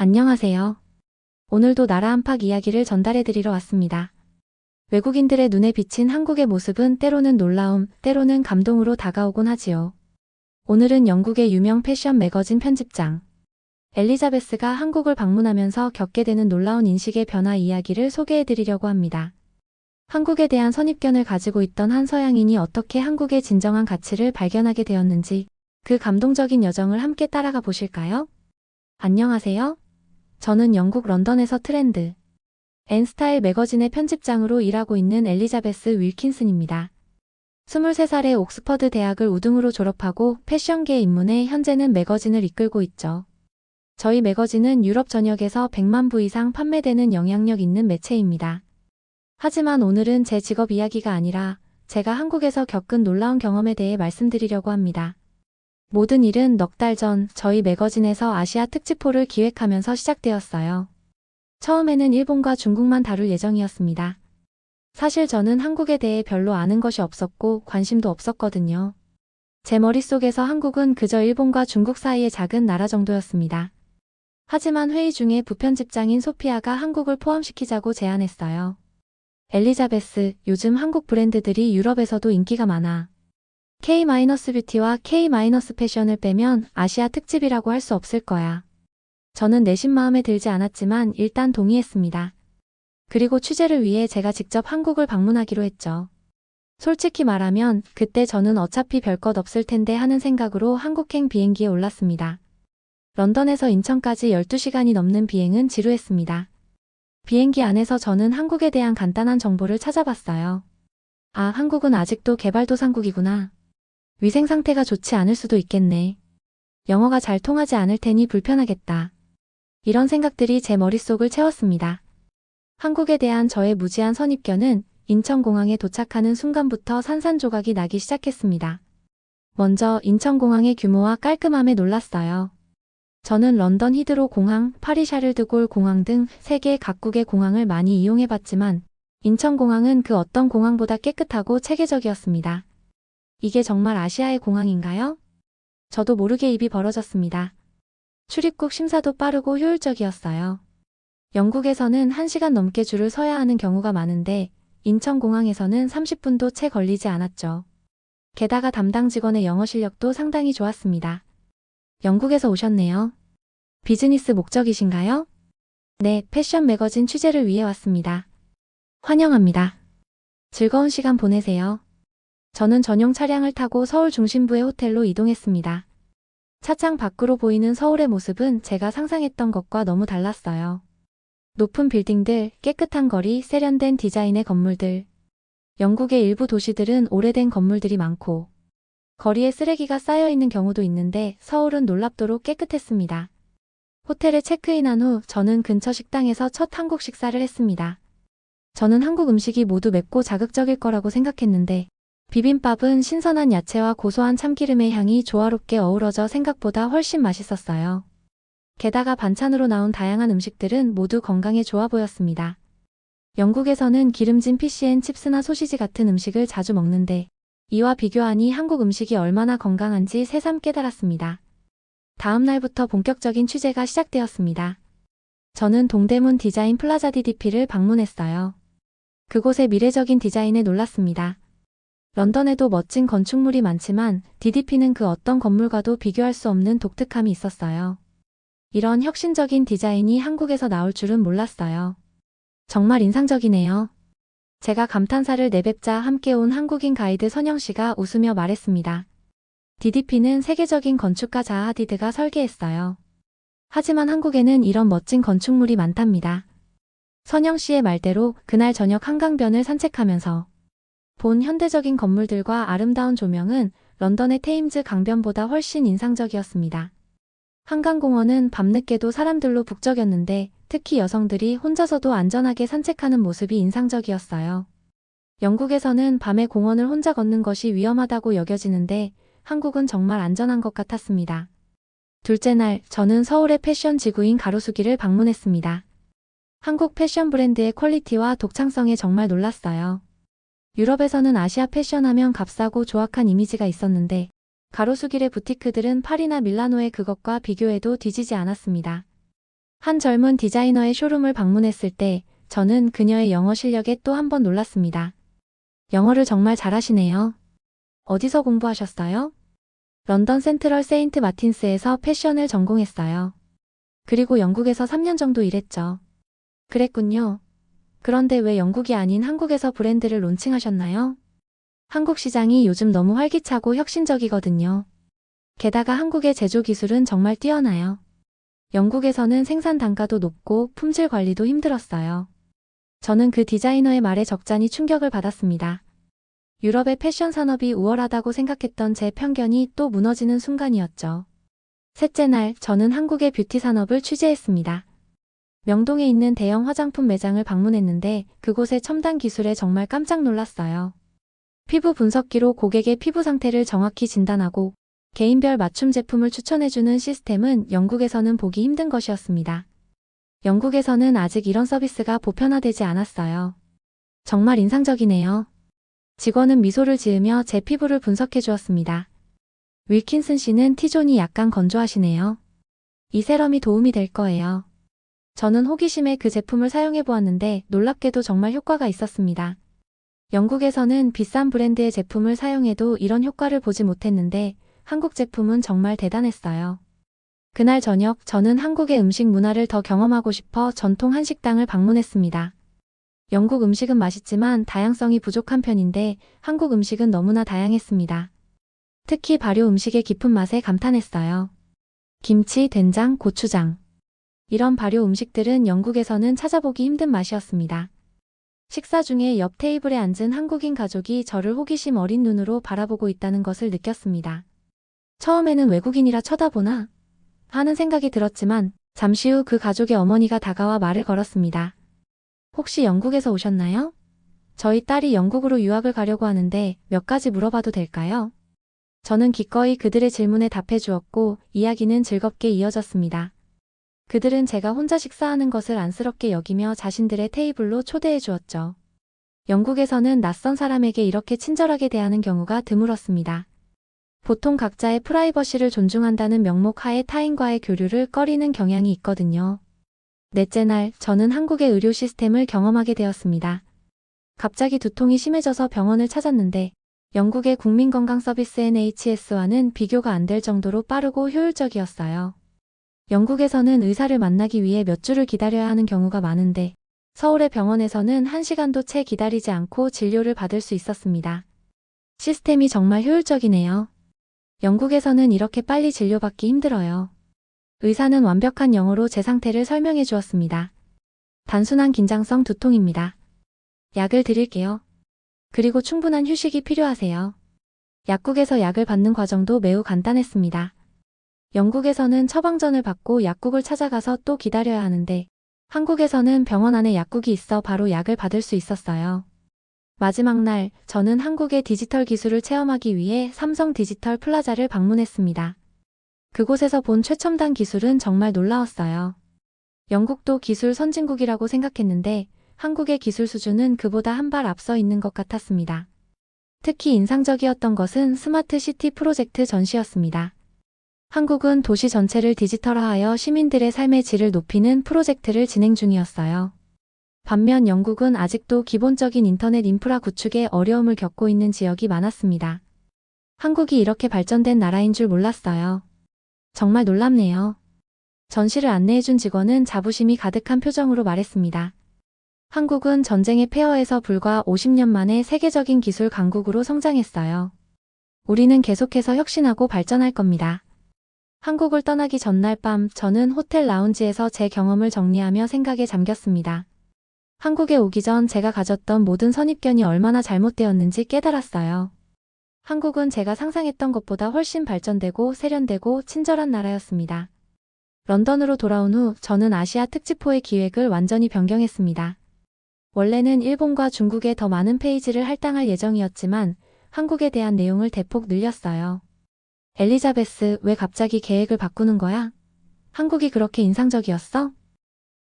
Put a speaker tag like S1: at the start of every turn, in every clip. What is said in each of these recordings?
S1: 안녕하세요. 오늘도 나라 안팎 이야기를 전달해드리러 왔습니다. 외국인들의 눈에 비친 한국의 모습은 때로는 놀라움, 때로는 감동으로 다가오곤 하지요. 오늘은 영국의 유명 패션 매거진 편집장 엘리자베스가 한국을 방문하면서 겪게 되는 놀라운 인식의 변화 이야기를 소개해드리려고 합니다. 한국에 대한 선입견을 가지고 있던 한 서양인이 어떻게 한국의 진정한 가치를 발견하게 되었는지 그 감동적인 여정을 함께 따라가 보실까요? 안녕하세요. 저는 영국 런던에서 트렌드 앤 스타일 매거진의 편집장으로 일하고 있는 엘리자베스 윌킨슨입니다. 23살에 옥스퍼드 대학을 우등으로 졸업하고 패션계에 입문해 현재는 매거진을 이끌고 있죠. 저희 매거진은 유럽 전역에서 100만 부 이상 판매되는 영향력 있는 매체입니다. 하지만 오늘은 제 직업 이야기가 아니라 제가 한국에서 겪은 놀라운 경험에 대해 말씀드리려고 합니다. 모든 일은 넉 달 전 저희 매거진에서 아시아 특집호를 기획하면서 시작되었어요. 처음에는 일본과 중국만 다룰 예정이었습니다. 사실 저는 한국에 대해 별로 아는 것이 없었고 관심도 없었거든요. 제 머릿속에서 한국은 그저 일본과 중국 사이의 작은 나라 정도였습니다. 하지만 회의 중에 부편집장인 소피아가 한국을 포함시키자고 제안했어요. 엘리자베스, 요즘 한국 브랜드들이 유럽에서도 인기가 많아. K-뷰티와 K-패션을 빼면 아시아 특집이라고 할 수 없을 거야. 저는 내심 마음에 들지 않았지만 일단 동의했습니다. 그리고 취재를 위해 제가 직접 한국을 방문하기로 했죠. 솔직히 말하면 그때 저는 어차피 별것 없을 텐데 하는 생각으로 한국행 비행기에 올랐습니다. 런던에서 인천까지 12시간이 넘는 비행은 지루했습니다. 비행기 안에서 저는 한국에 대한 간단한 정보를 찾아봤어요. 아, 한국은 아직도 개발도상국이구나. 위생 상태가 좋지 않을 수도 있겠네. 영어가 잘 통하지 않을 테니 불편하겠다. 이런 생각들이 제 머릿속을 채웠습니다. 한국에 대한 저의 무지한 선입견은 인천공항에 도착하는 순간부터 산산조각이 나기 시작했습니다. 먼저 인천공항의 규모와 깔끔함에 놀랐어요. 저는 런던 히드로 공항, 파리 샤를드골 공항 등 세계 각국의 공항을 많이 이용해봤지만 인천공항은 그 어떤 공항보다 깨끗하고 체계적이었습니다. 이게 정말 아시아의 공항인가요? 저도 모르게 입이 벌어졌습니다. 출입국 심사도 빠르고 효율적이었어요. 영국에서는 1시간 넘게 줄을 서야 하는 경우가 많은데 인천공항에서는 30분도 채 걸리지 않았죠. 게다가 담당 직원의 영어 실력도 상당히 좋았습니다. 영국에서 오셨네요. 비즈니스 목적이신가요? 네, 패션 매거진 취재를 위해 왔습니다. 환영합니다. 즐거운 시간 보내세요. 저는 전용 차량을 타고 서울 중심부의 호텔로 이동했습니다. 차창 밖으로 보이는 서울의 모습은 제가 상상했던 것과 너무 달랐어요. 높은 빌딩들, 깨끗한 거리, 세련된 디자인의 건물들. 영국의 일부 도시들은 오래된 건물들이 많고 거리에 쓰레기가 쌓여있는 경우도 있는데 서울은 놀랍도록 깨끗했습니다. 호텔에 체크인한 후 저는 근처 식당에서 첫 한국 식사를 했습니다. 저는 한국 음식이 모두 맵고 자극적일 거라고 생각했는데 비빔밥은 신선한 야채와 고소한 참기름의 향이 조화롭게 어우러져 생각보다 훨씬 맛있었어요. 게다가 반찬으로 나온 다양한 음식들은 모두 건강에 좋아 보였습니다. 영국에서는 기름진 피시앤칩스나 소시지 같은 음식을 자주 먹는데 이와 비교하니 한국 음식이 얼마나 건강한지 새삼 깨달았습니다. 다음 날부터 본격적인 취재가 시작되었습니다. 저는 동대문 디자인 플라자 DDP를 방문했어요. 그곳의 미래적인 디자인에 놀랐습니다. 런던에도 멋진 건축물이 많지만 DDP는 그 어떤 건물과도 비교할 수 없는 독특함이 있었어요. 이런 혁신적인 디자인이 한국에서 나올 줄은 몰랐어요. 정말 인상적이네요. 제가 감탄사를 내뱉자 함께 온 한국인 가이드 선영 씨가 웃으며 말했습니다. DDP는 세계적인 건축가 자하 하디드가 설계했어요. 하지만 한국에는 이런 멋진 건축물이 많답니다. 선영 씨의 말대로 그날 저녁 한강변을 산책하면서 본 현대적인 건물들과 아름다운 조명은 런던의 테임즈 강변보다 훨씬 인상적이었습니다. 한강공원은 밤늦게도 사람들로 북적였는데 특히 여성들이 혼자서도 안전하게 산책하는 모습이 인상적이었어요. 영국에서는 밤에 공원을 혼자 걷는 것이 위험하다고 여겨지는데 한국은 정말 안전한 것 같았습니다. 둘째 날, 저는 서울의 패션 지구인 가로수길을 방문했습니다. 한국 패션 브랜드의 퀄리티와 독창성에 정말 놀랐어요. 유럽에서는 아시아 패션하면 값싸고 조악한 이미지가 있었는데 가로수길의 부티크들은 파리나 밀라노의 그것과 비교해도 뒤지지 않았습니다. 한 젊은 디자이너의 쇼룸을 방문했을 때 저는 그녀의 영어 실력에 또 한 번 놀랐습니다. 영어를 정말 잘하시네요. 어디서 공부하셨어요? 런던 센트럴 세인트 마틴스에서 패션을 전공했어요. 그리고 영국에서 3년 정도 일했죠. 그랬군요. 그런데 왜 영국이 아닌 한국에서 브랜드를 론칭하셨나요? 한국 시장이 요즘 너무 활기차고 혁신적이거든요. 게다가 한국의 제조 기술은 정말 뛰어나요. 영국에서는 생산 단가도 높고 품질 관리도 힘들었어요. 저는 그 디자이너의 말에 적잖이 충격을 받았습니다. 유럽의 패션 산업이 우월하다고 생각했던 제 편견이 또 무너지는 순간이었죠. 셋째 날, 저는 한국의 뷰티 산업을 취재했습니다. 명동에 있는 대형 화장품 매장을 방문했는데 그곳의 첨단 기술에 정말 깜짝 놀랐어요. 피부 분석기로 고객의 피부 상태를 정확히 진단하고 개인별 맞춤 제품을 추천해주는 시스템은 영국에서는 보기 힘든 것이었습니다. 영국에서는 아직 이런 서비스가 보편화되지 않았어요. 정말 인상적이네요. 직원은 미소를 지으며 제 피부를 분석해 주었습니다. 윌킨슨 씨는 T존이 약간 건조하시네요. 이 세럼이 도움이 될 거예요. 저는 호기심에 그 제품을 사용해 보았는데 놀랍게도 정말 효과가 있었습니다. 영국에서는 비싼 브랜드의 제품을 사용해도 이런 효과를 보지 못했는데 한국 제품은 정말 대단했어요. 그날 저녁 저는 한국의 음식 문화를 더 경험하고 싶어 전통 한식당을 방문했습니다. 영국 음식은 맛있지만 다양성이 부족한 편인데 한국 음식은 너무나 다양했습니다. 특히 발효 음식의 깊은 맛에 감탄했어요. 김치, 된장, 고추장. 이런 발효 음식들은 영국에서는 찾아보기 힘든 맛이었습니다. 식사 중에 옆 테이블에 앉은 한국인 가족이 저를 호기심 어린 눈으로 바라보고 있다는 것을 느꼈습니다. 처음에는 외국인이라 쳐다보나? 하는 생각이 들었지만 잠시 후 그 가족의 어머니가 다가와 말을 걸었습니다. 혹시 영국에서 오셨나요? 저희 딸이 영국으로 유학을 가려고 하는데 몇 가지 물어봐도 될까요? 저는 기꺼이 그들의 질문에 답해 주었고 이야기는 즐겁게 이어졌습니다. 그들은 제가 혼자 식사하는 것을 안쓰럽게 여기며 자신들의 테이블로 초대해 주었죠. 영국에서는 낯선 사람에게 이렇게 친절하게 대하는 경우가 드물었습니다. 보통 각자의 프라이버시를 존중한다는 명목 하에 타인과의 교류를 꺼리는 경향이 있거든요. 넷째 날, 저는 한국의 의료 시스템을 경험하게 되었습니다. 갑자기 두통이 심해져서 병원을 찾았는데 영국의 국민건강서비스 NHS와는 비교가 안 될 정도로 빠르고 효율적이었어요. 영국에서는 의사를 만나기 위해 몇 주를 기다려야 하는 경우가 많은데 서울의 병원에서는 1시간도 채 기다리지 않고 진료를 받을 수 있었습니다. 시스템이 정말 효율적이네요. 영국에서는 이렇게 빨리 진료받기 힘들어요. 의사는 완벽한 영어로 제 상태를 설명해 주었습니다. 단순한 긴장성 두통입니다. 약을 드릴게요. 그리고 충분한 휴식이 필요하세요. 약국에서 약을 받는 과정도 매우 간단했습니다. 영국에서는 처방전을 받고 약국을 찾아가서 또 기다려야 하는데 한국에서는 병원 안에 약국이 있어 바로 약을 받을 수 있었어요. 마지막 날, 저는 한국의 디지털 기술을 체험하기 위해 삼성 디지털 플라자를 방문했습니다. 그곳에서 본 최첨단 기술은 정말 놀라웠어요. 영국도 기술 선진국이라고 생각했는데 한국의 기술 수준은 그보다 한 발 앞서 있는 것 같았습니다. 특히 인상적이었던 것은 스마트 시티 프로젝트 전시였습니다. 한국은 도시 전체를 디지털화하여 시민들의 삶의 질을 높이는 프로젝트를 진행 중이었어요. 반면 영국은 아직도 기본적인 인터넷 인프라 구축에 어려움을 겪고 있는 지역이 많았습니다. 한국이 이렇게 발전된 나라인 줄 몰랐어요. 정말 놀랍네요. 전시를 안내해준 직원은 자부심이 가득한 표정으로 말했습니다. 한국은 전쟁의 폐허에서 불과 50년 만에 세계적인 기술 강국으로 성장했어요. 우리는 계속해서 혁신하고 발전할 겁니다. 한국을 떠나기 전날 밤 저는 호텔 라운지에서 제 경험을 정리하며 생각에 잠겼습니다. 한국에 오기 전 제가 가졌던 모든 선입견이 얼마나 잘못되었는지 깨달았어요. 한국은 제가 상상했던 것보다 훨씬 발전되고 세련되고 친절한 나라였습니다. 런던으로 돌아온 후 저는 아시아 특집호의 기획을 완전히 변경했습니다. 원래는 일본과 중국에 더 많은 페이지를 할당할 예정이었지만 한국에 대한 내용을 대폭 늘렸어요. 엘리자베스, 왜 갑자기 계획을 바꾸는 거야? 한국이 그렇게 인상적이었어?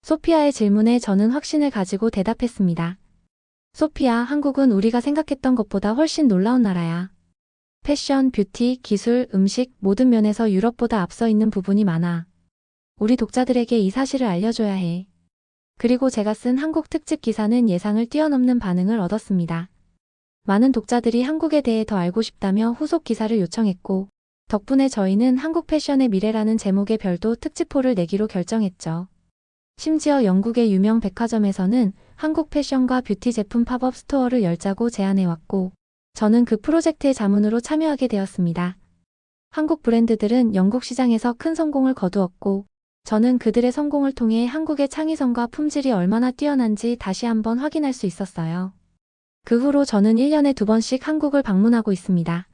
S1: 소피아의 질문에 저는 확신을 가지고 대답했습니다. 소피아, 한국은 우리가 생각했던 것보다 훨씬 놀라운 나라야. 패션, 뷰티, 기술, 음식 모든 면에서 유럽보다 앞서 있는 부분이 많아. 우리 독자들에게 이 사실을 알려줘야 해. 그리고 제가 쓴 한국 특집 기사는 예상을 뛰어넘는 반응을 얻었습니다. 많은 독자들이 한국에 대해 더 알고 싶다며 후속 기사를 요청했고, 덕분에 저희는 한국 패션의 미래라는 제목의 별도 특집호를 내기로 결정했죠. 심지어 영국의 유명 백화점에서는 한국 패션과 뷰티 제품 팝업 스토어를 열자고 제안해왔고, 저는 그 프로젝트의 자문으로 참여하게 되었습니다. 한국 브랜드들은 영국 시장에서 큰 성공을 거두었고, 저는 그들의 성공을 통해 한국의 창의성과 품질이 얼마나 뛰어난지 다시 한번 확인할 수 있었어요. 그 후로 저는 1년에 2번씩 한국을 방문하고 있습니다.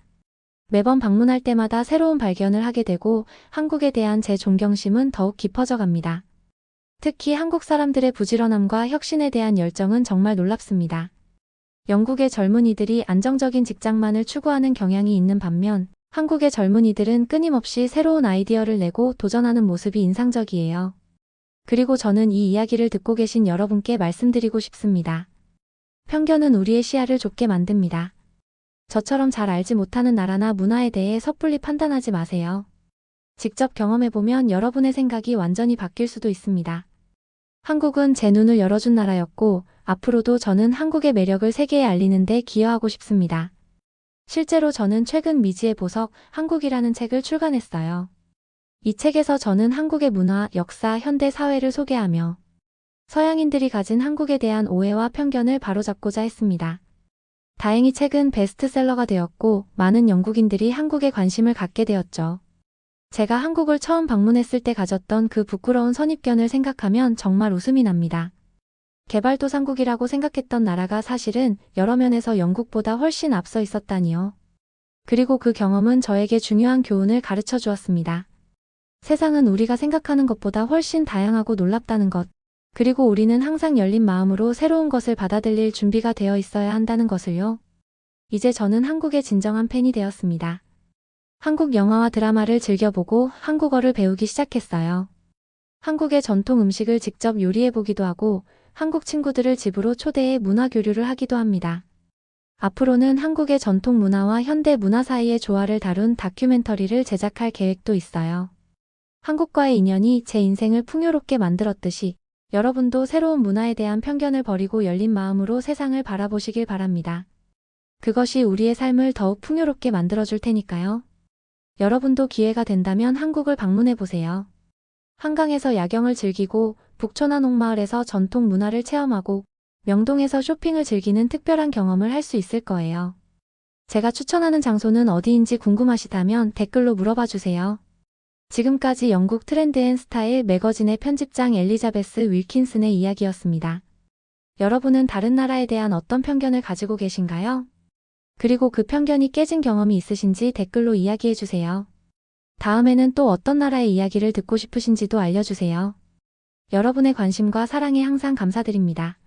S1: 매번 방문할 때마다 새로운 발견을 하게 되고 한국에 대한 제 존경심은 더욱 깊어져 갑니다. 특히 한국 사람들의 부지런함과 혁신에 대한 열정은 정말 놀랍습니다. 영국의 젊은이들이 안정적인 직장만을 추구하는 경향이 있는 반면 한국의 젊은이들은 끊임없이 새로운 아이디어를 내고 도전하는 모습이 인상적이에요. 그리고 저는 이 이야기를 듣고 계신 여러분께 말씀드리고 싶습니다. 편견은 우리의 시야를 좁게 만듭니다. 저처럼 잘 알지 못하는 나라나 문화에 대해 섣불리 판단하지 마세요. 직접 경험해보면 여러분의 생각이 완전히 바뀔 수도 있습니다. 한국은 제 눈을 열어준 나라였고 앞으로도 저는 한국의 매력을 세계에 알리는 데 기여하고 싶습니다. 실제로 저는 최근 미지의 보석 한국이라는 책을 출간했어요. 이 책에서 저는 한국의 문화, 역사, 현대 사회를 소개하며 서양인들이 가진 한국에 대한 오해와 편견을 바로잡고자 했습니다. 다행히 책은 베스트셀러가 되었고 많은 영국인들이 한국에 관심을 갖게 되었죠. 제가 한국을 처음 방문했을 때 가졌던 그 부끄러운 선입견을 생각하면 정말 웃음이 납니다. 개발도상국이라고 생각했던 나라가 사실은 여러 면에서 영국보다 훨씬 앞서 있었다니요. 그리고 그 경험은 저에게 중요한 교훈을 가르쳐 주었습니다. 세상은 우리가 생각하는 것보다 훨씬 다양하고 놀랍다는 것, 그리고 우리는 항상 열린 마음으로 새로운 것을 받아들일 준비가 되어 있어야 한다는 것을요. 이제 저는 한국의 진정한 팬이 되었습니다. 한국 영화와 드라마를 즐겨보고 한국어를 배우기 시작했어요. 한국의 전통 음식을 직접 요리해보기도 하고 한국 친구들을 집으로 초대해 문화 교류를 하기도 합니다. 앞으로는 한국의 전통 문화와 현대 문화 사이의 조화를 다룬 다큐멘터리를 제작할 계획도 있어요. 한국과의 인연이 제 인생을 풍요롭게 만들었듯이 여러분도 새로운 문화에 대한 편견을 버리고 열린 마음으로 세상을 바라보시길 바랍니다. 그것이 우리의 삶을 더욱 풍요롭게 만들어줄 테니까요. 여러분도 기회가 된다면 한국을 방문해보세요. 한강에서 야경을 즐기고 북촌화 농마을에서 전통 문화를 체험하고 명동에서 쇼핑을 즐기는 특별한 경험을 할 수 있을 거예요. 제가 추천하는 장소는 어디인지 궁금하시다면 댓글로 물어봐 주세요. 지금까지 영국 트렌드 앤 스타일 매거진의 편집장 엘리자베스 윌킨슨의 이야기였습니다. 여러분은 다른 나라에 대한 어떤 편견을 가지고 계신가요? 그리고 그 편견이 깨진 경험이 있으신지 댓글로 이야기해 주세요. 다음에는 또 어떤 나라의 이야기를 듣고 싶으신지도 알려주세요. 여러분의 관심과 사랑에 항상 감사드립니다.